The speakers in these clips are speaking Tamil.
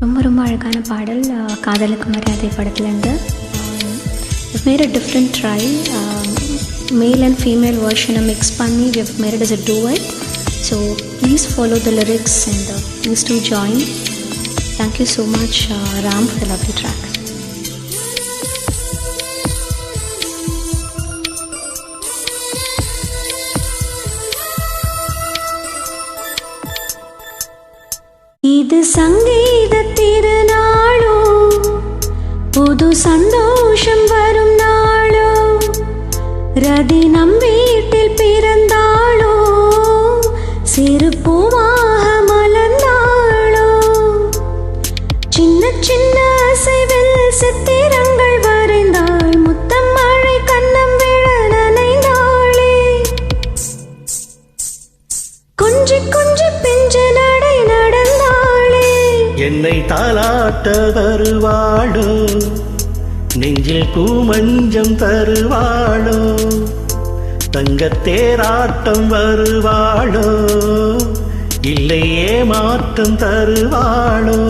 ரொம்ப ரொம்ப அழகான பாடல். காதலுக்கு மரியாதை படத்துலேருந்து. We've made a different try. Male and female version mix பண்ணி we've made it as a duet. So please follow the lyrics and please do join. Thank you so much Ram for the lovely track. இது சங்கீத திருநாளோ, புது சந்தோஷம் வரும் நாளோ, ரதி நம் வீட்டில் பிறந்தாளோ, சிறு பூவாக மலர்ந்தாளோ, சின்ன சின்ன அசைவில் சித்திரங்கள் வரைந்தாள், முத்தம் மழை கண்ணம் விழ நனைந்தாளே, கொஞ்சி கொஞ்சி பிஞ்சு நடை நடந்தாளே, என்னை தாலாட்ட வருவாளோ, நெஞ்சில் பூமஞ்சம் தருவாளோ, தங்கத்தேராட்டம் வருவாளோ, இல்லையே மாற்றம் தருவாளோ.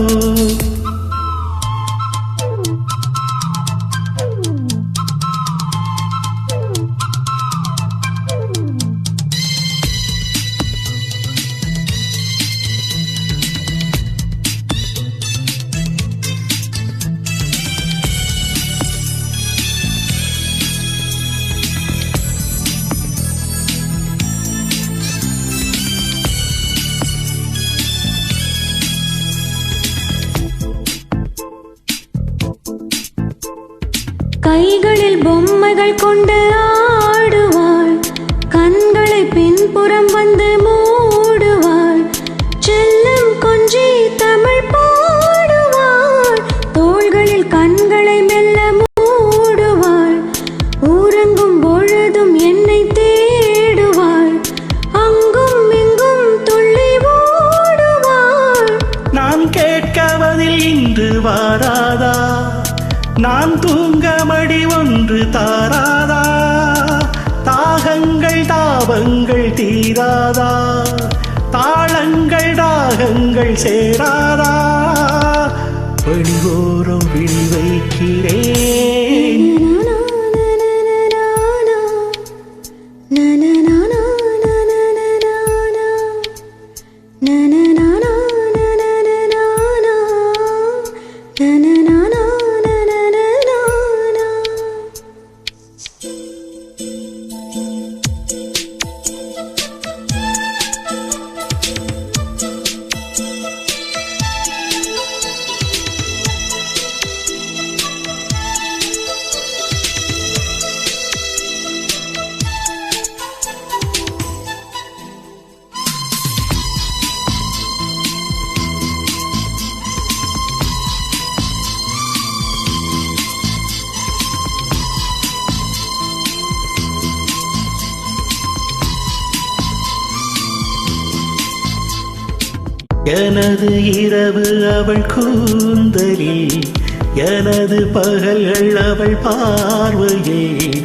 கைகளில் பொம்மைகள் கொண்டு ஆடுவாள், கண்களை பின்புறம் வந்து மூடுவாள், செல்லம் கொஞ்சி தமிழ் பாடுவாள், தோள்களில் கண்களை மெல்ல மூடுவாள், ஊரங்கும் பொழுதும் என்னை தேடுவாள், அங்கும் இங்கும் துள்ளி ஓடுவாள். நான் கேட்கவதில் இன்று வாராதா, நான் தூங்க மடி ஒன்று தாராதா, தாகங்கள் தாபங்கள் தீராதா, தாளங்கள் தாகங்கள் சேராதா, வழிவோரம் விழி வைக்கிறேன். எனது இரவு அவள் கூந்தலில், எனது பகல்கள் அவள் பார்வையில்,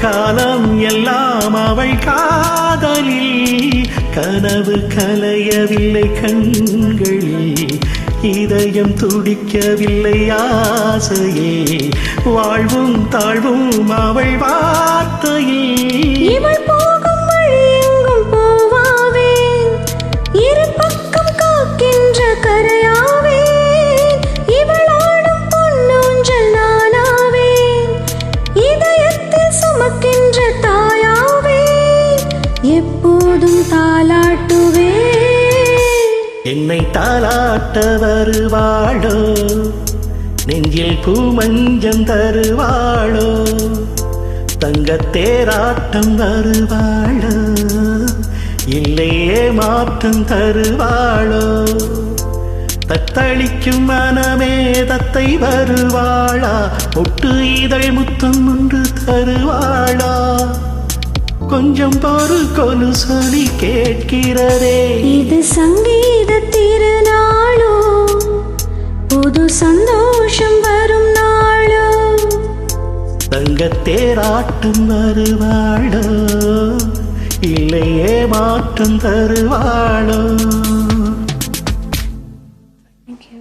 காலம் எல்லாம் அவள் காதலில், கனவு கலையவில்லை கண்களில், இதயம் துடிக்கவில்லை ஆசையே, வாழ்வும் தாழ்வும் அவள் வார்த்தையில். இவள் போகும் வழி எங்கும் போவாவேன், இரு பக்கம் காக்கின்ற கரையாவேன், இவள் ஆடும் பொன்னூஞ்சல் நானாவேன், இதயத்தில் சுமக்கின்ற தாயாவேன், எப்போதும் தாலாட்டுவேன். என்னை தாலாட்ட வருவாளோ, நெஞ்சில் பூமஞ்சம் தருவாளோ, தங்கத்தேராட்டம் வருவாளோ, இல்லையே மாற்றம் தருவாளோ, தத்தளிக்கும் மனமே தத்தை வருவாளா, ஒட்டு இதழ் முத்தம் ஒன்று தருவாளா, கொஞ்சம் பொறு கொலு சொல்லி கேட்கிறதே. இது சங்கீத திருநாளோ, புது சந்தோஷம் வரும் நாளோ, தங்கத்தேராட்டம் வருவாளோ, இல்லையே மாற்றம் தருவாளோ. Thank you.